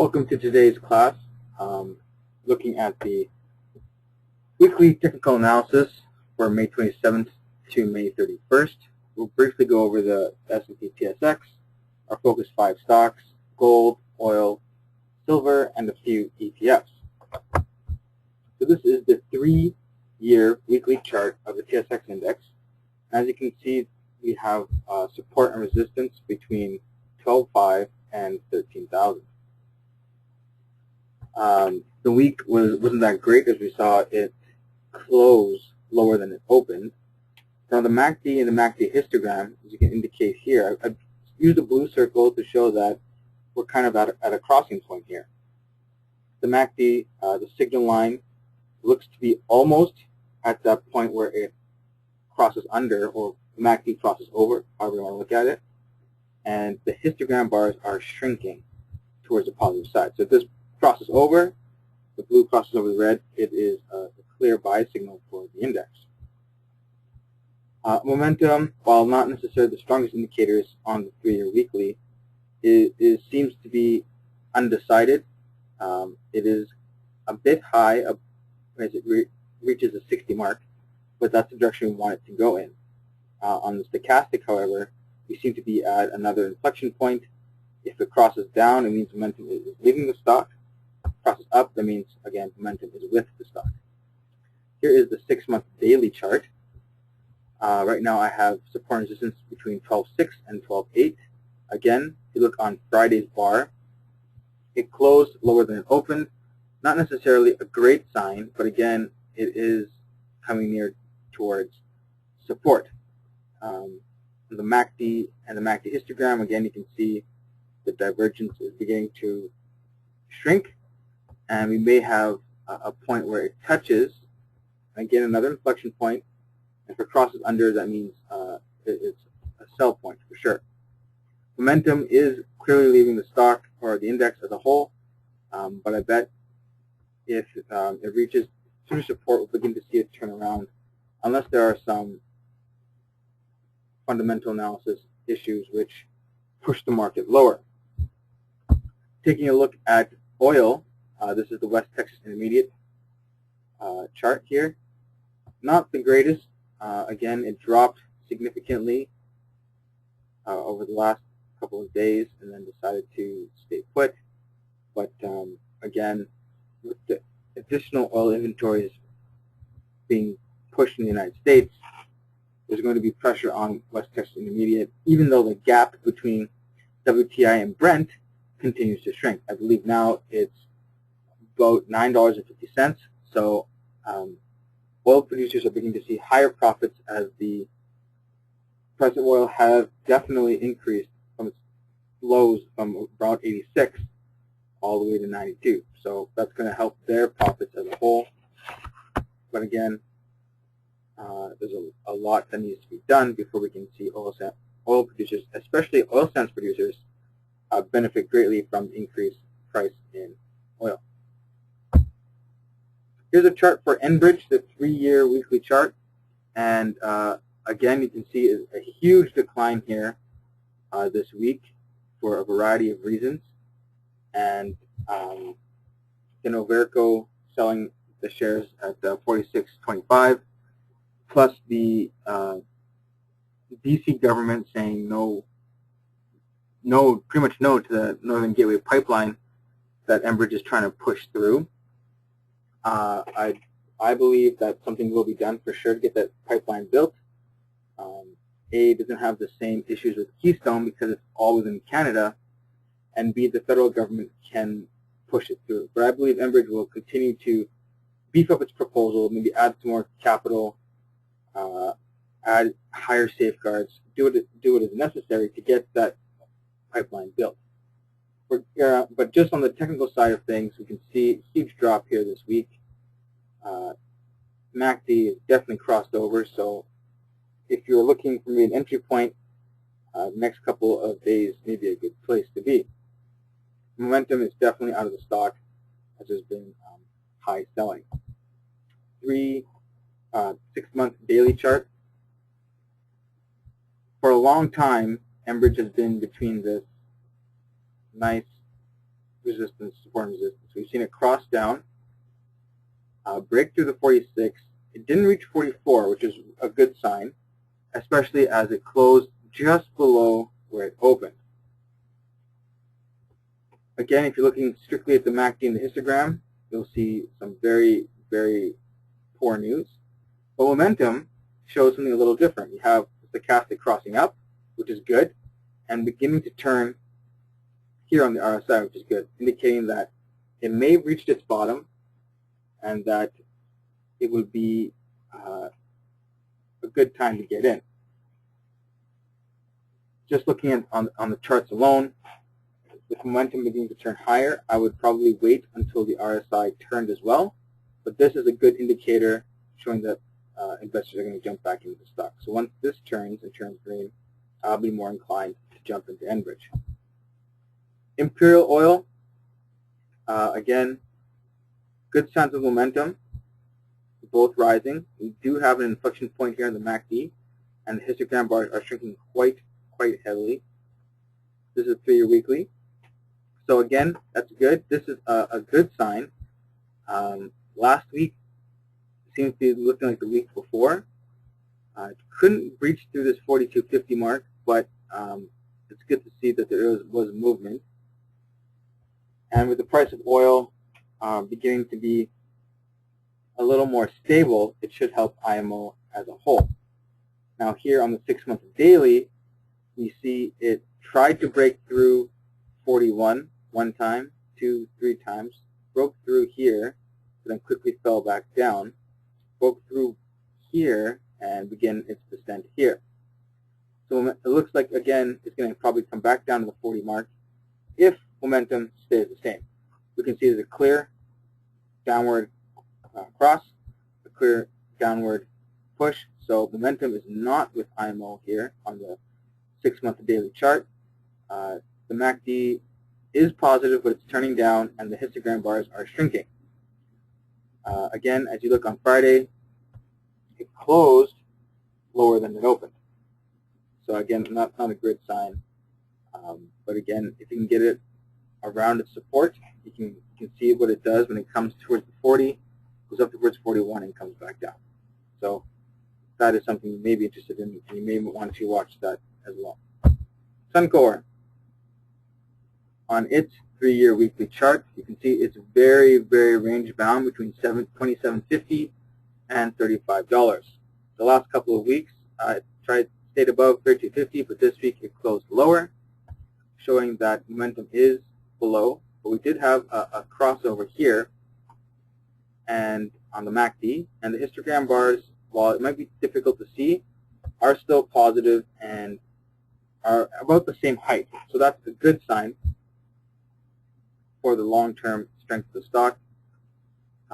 Welcome to today's class, looking at the weekly technical analysis for May 27th to May 31st. We'll briefly go over the S&P TSX, our focus 5 stocks, gold, oil, silver, and a few ETFs. So this is the 3-year weekly chart of the TSX index. As you can see, we have support and resistance between 12.5 and 13,000. The week wasn't that great, as we saw it close lower than it opened. Now the MACD and the MACD histogram, as you can indicate here, I've used a blue circle to show that we're kind of at a crossing point here. The MACD, the signal line, looks to be almost at that point where it crosses under, or the MACD crosses over, however you want to look at it. And the histogram bars are shrinking towards the positive side. So if this crosses over, the blue crosses over the red, it is a clear buy signal for the index. Momentum, while not necessarily the strongest indicators on the 3-year weekly, it seems to be undecided. It is a bit high as it reaches the 60 mark, but that's the direction we want it to go in. On the stochastic, however, we seem to be at another inflection point. If it crosses down, it means momentum is leaving the stock. Crosses up, that means, again, momentum is with the stock. Here is the 6-month daily chart. Right now I have support and resistance between 12.6 and 12.8. Again, if you look on Friday's bar, it closed lower than it opened. Not necessarily a great sign, but again, it is coming near towards support. The MACD and the MACD histogram, again, you can see the divergence is beginning to shrink, and we may have a point where it touches, again, another inflection point. If it crosses under, that means it's a sell point for sure. Momentum is clearly leaving the stock or the index as a whole, but I bet if it reaches through support, we'll begin to see it turn around, unless there are some fundamental analysis issues which push the market lower. Taking a look at oil, this is the West Texas Intermediate chart here. Not the greatest. Again, it dropped significantly over the last couple of days and then decided to stay put. But again, with the additional oil inventories being pushed in the United States, there's going to be pressure on West Texas Intermediate, even though the gap between WTI and Brent continues to shrink. I believe now it's about $9.50. So oil producers are beginning to see higher profits, as the price of oil has definitely increased from its lows from around 86 all the way to 92. So that's going to help their profits as a whole. But again, there's a lot that needs to be done before we can see oil producers, especially oil sands producers, benefit greatly from the increased price in oil. Here's a chart for Enbridge, the 3-year weekly chart. And again, you can see a huge decline here this week for a variety of reasons. And Verco selling the shares at $46.25, plus the DC government saying pretty much no to the Northern Gateway pipeline that Enbridge is trying to push through. I believe that something will be done for sure to get that pipeline built. A, it doesn't have the same issues with Keystone because it's all within Canada, and B, the federal government can push it through. But I believe Enbridge will continue to beef up its proposal, maybe add some more capital, add higher safeguards, do what is necessary to get that pipeline built. But just on the technical side of things, we can see a huge drop here this week. MACD is definitely crossed over, so if you're looking for an entry point, next couple of days may be a good place to be. Momentum is definitely out of the stock, as there's been high selling. 6-month daily chart. For a long time, Enbridge has been between this nice resistance, support and resistance. We've seen it cross down, break through the 46. It didn't reach 44, which is a good sign, especially as it closed just below where it opened. Again, if you're looking strictly at the MACD and the histogram, you'll see some very, very poor news. But momentum shows something a little different. You have stochastic crossing up, which is good, and beginning to turn here on the RSI, which is good, indicating that it may have reached its bottom and that it would be a good time to get in. Just looking at on the charts alone, with momentum beginning to turn higher, I would probably wait until the RSI turned as well. But this is a good indicator showing that investors are going to jump back into the stock. So once this turns and turns green, I'll be more inclined to jump into Enbridge. Imperial Oil, again, good signs of momentum, both rising. We do have an inflection point here in the MACD, and the histogram bars are shrinking quite heavily. This is 3-year weekly. So again, that's good. This is a good sign. Last week seems to be looking like the week before. It couldn't breach through this 42.50 mark, but it's good to see that there was movement. And with the price of oil beginning to be a little more stable, it should help IMO as a whole. Now here on the 6-month daily, we see it tried to break through 41 one time, 2, 3 times, broke through here, but then quickly fell back down, broke through here, and began its descent here. So it looks like, again, it's going to probably come back down to the 40 mark if momentum stays the same. We can see there's a clear downward cross, a clear downward push. So momentum is not with IMO here on the 6-month daily chart. The MACD is positive, but it's turning down, and the histogram bars are shrinking. Again, as you look on Friday, it closed lower than it opened. So again, not a good sign. But again, if you can get it around its support, you can see what it does when it comes towards the 40, goes up towards 41, and comes back down. So that is something you may be interested in. You may want to watch that as well. Suncor. On its 3-year weekly chart, you can see it's very, very range bound between $27.50 and $35. The last couple of weeks, it stayed above $32.50, but this week it closed lower, showing that momentum is below. But we did have a crossover here, and on the MACD, and the histogram bars, while it might be difficult to see, are still positive and are about the same height. So that's a good sign for the long-term strength of the stock.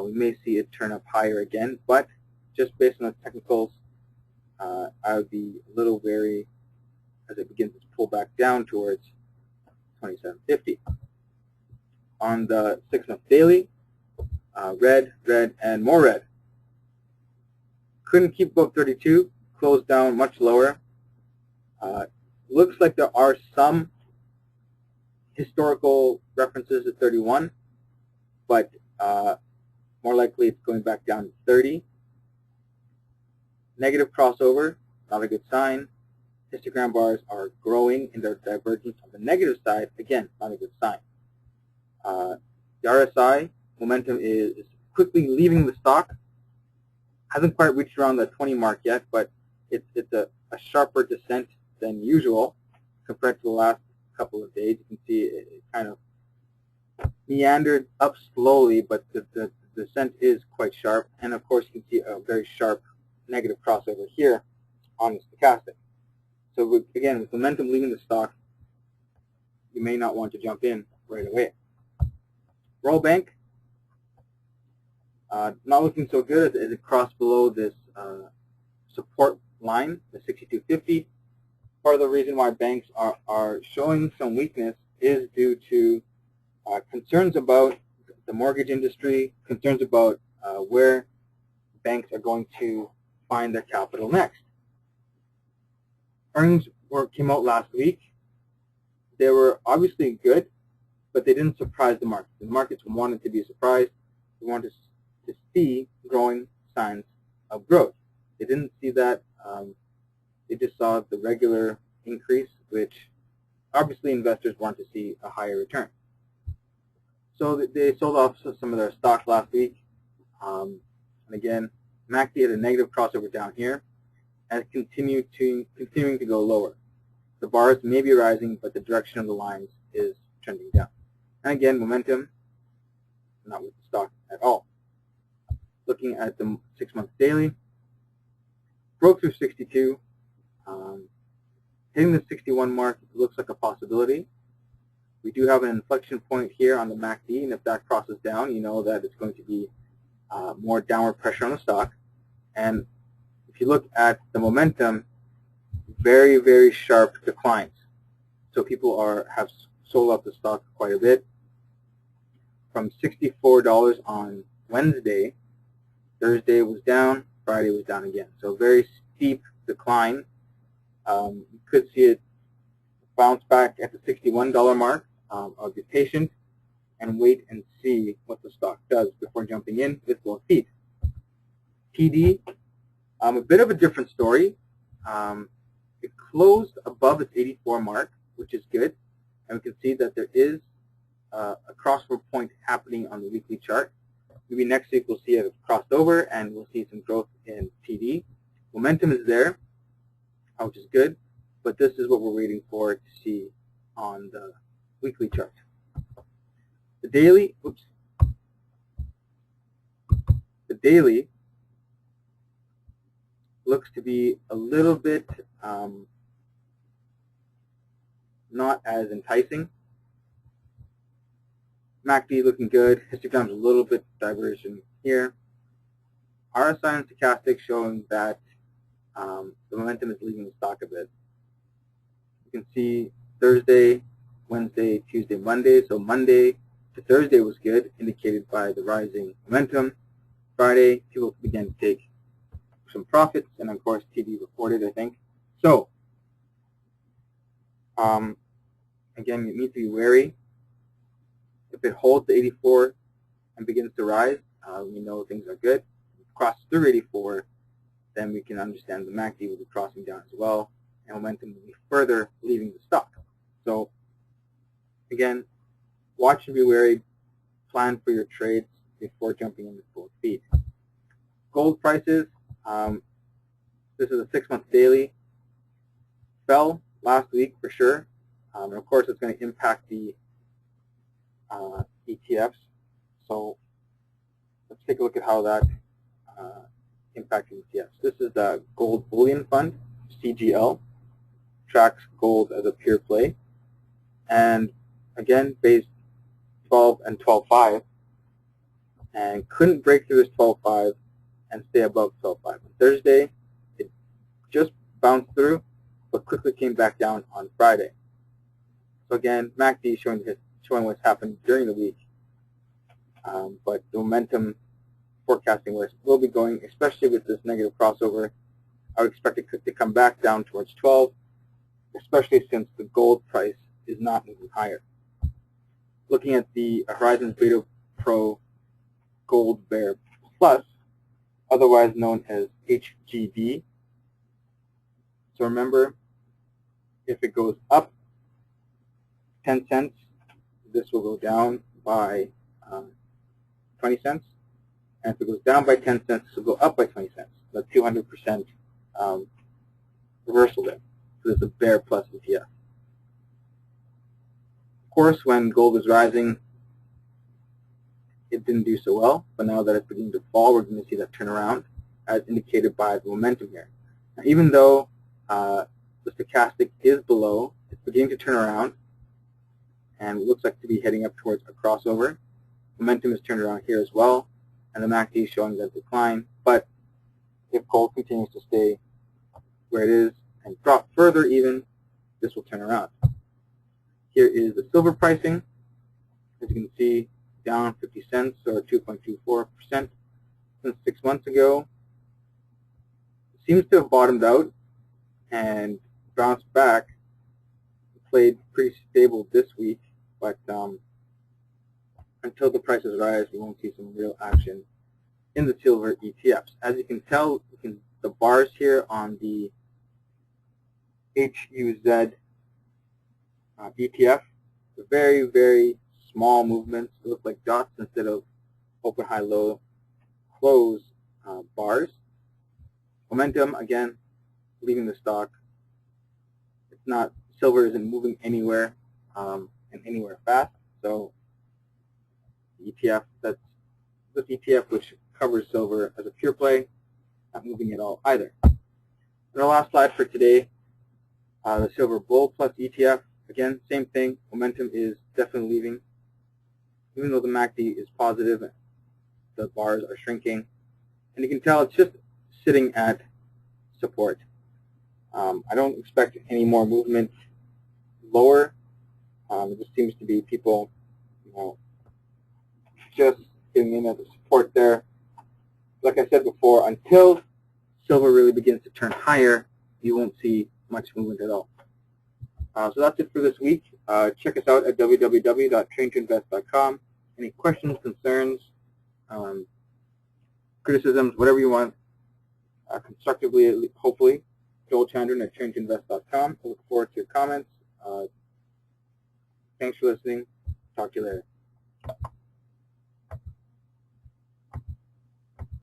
We may see it turn up higher again, but just based on the technicals, I would be a little wary as it begins to pull back down towards 27.50. On the 6-month daily, red, red, and more red. Couldn't keep above 32, closed down much lower. Looks like there are some historical references at 31, but more likely it's going back down to 30. Negative crossover, not a good sign. Histogram bars are growing in their divergence on the negative side. Again, not a good sign. The RSI momentum is quickly leaving the stock. Hasn't quite reached around the 20 mark yet, but it's a sharper descent than usual compared to the last couple of days. You can see it kind of meandered up slowly, but the descent is quite sharp. And of course, you can see a very sharp negative crossover here on the stochastic. So again, with momentum leaving the stock, you may not want to jump in right away. Royal Bank, not looking so good as it crossed below this support line, the 62.50. Part of the reason why banks are showing some weakness is due to concerns about the mortgage industry, concerns about where banks are going to find their capital next. Earnings came out last week. They were obviously good, but they didn't surprise the market. The markets wanted to be surprised. They wanted to see growing signs of growth. They didn't see that. They just saw the regular increase, which obviously investors want to see a higher return. So they sold off some of their stocks last week. And again, MACD had a negative crossover down here and continuing to go lower. The bars may be rising, but the direction of the lines is trending down. And again, momentum, not with the stock at all. Looking at the 6-month daily, broke through 62. Hitting the 61 mark looks like a possibility. We do have an inflection point here on the MACD, and if that crosses down, you know that it's going to be more downward pressure on the stock. And if you look at the momentum, very, very sharp declines. So people have sold out the stock quite a bit. From $64 on Wednesday, Thursday was down, Friday was down again. So very steep decline. You could see it bounce back at the $61 mark. I'll be patient and wait and see what the stock does before jumping in with both feet. TD, a bit of a different story. It closed above its 84 mark, which is good. And we can see that there is a crossover point happening on the weekly chart. Maybe next week we'll see it crossed over and we'll see some growth in TD. Momentum is there, which is good, but this is what we're waiting for to see on the weekly chart. The daily, the daily looks to be a little bit not as enticing. MACD looking good. Histogram's a little bit diversion here. RSI and stochastic showing that the momentum is leaving the stock a bit. You can see Thursday, Wednesday, Tuesday, Monday. So Monday to Thursday was good, indicated by the rising momentum. Friday, people began to take some profits, and of course TD reported, I think. So again, you need to be wary. If it holds the 84 and begins to rise, we know things are good. If it crosses through 84, then we can understand the MACD will be crossing down as well, and momentum will be further leaving the stock. So again, watch and be wary. Plan for your trades before jumping in with both feet. Gold prices. This is a 6-month daily. Fell last week for sure. And of course, it's going to impact the ETFs. So let's take a look at how that impacts ETFs. This is the Gold Bullion Fund, CGL. Tracks gold as a pure play. And again, based 12 and 12.5, and couldn't break through this 12.5 and stay above 12.5. On Thursday, it just bounced through, but quickly came back down on Friday. So again, MACD showing what's happened during the week, but the momentum forecasting where it will be going, especially with this negative crossover, I would expect it to come back down towards 12, especially since the gold price is not moving higher. Looking at the Horizons Beta Pro Gold Bear Plus, otherwise known as HGB. So remember, if it goes up 10 cents, this will go down by 20 cents. And if it goes down by 10 cents, this will go up by 20 cents. That's 200% reversal there. So it's a Bear Plus ETF. Of course, when gold is rising, it didn't do so well, but now that it's beginning to fall, we're going to see that turnaround as indicated by the momentum here. Now, even though the stochastic is below, it's beginning to turn around, and it looks like to be heading up towards a crossover. Momentum is turned around here as well, and the MACD is showing that decline, but if gold continues to stay where it is and drop further even, this will turn around. Here is the silver pricing. As you can see, down 50 cents or 2.24% since 6 months ago. It seems to have bottomed out and bounced back. It played pretty stable this week, but until the prices rise, we won't see some real action in the silver ETFs. As you can tell, the bars here on the HUZ ETF, very, very small movements. They look like dots instead of open, high, low, close bars. Momentum, again, leaving the stock. It's not, silver isn't moving anywhere and anywhere fast. So the ETF, that's this ETF which covers silver as a pure play, not moving at all either. And our last slide for today, the Silver Bull Plus ETF. Again, same thing. Momentum is definitely leaving. Even though the MACD is positive, the bars are shrinking. And you can tell it's just sitting at support. I don't expect any more movement lower. It just seems to be people, just getting in at the support there. Like I said before, until silver really begins to turn higher, you won't see much movement at all. So that's it for this week. Check us out at www.traintoinvest.com. Any questions, concerns, criticisms, whatever you want, constructively, hopefully, Joel Chandran at traintoinvest.com. I look forward to your comments. Thanks for listening. Talk to you later.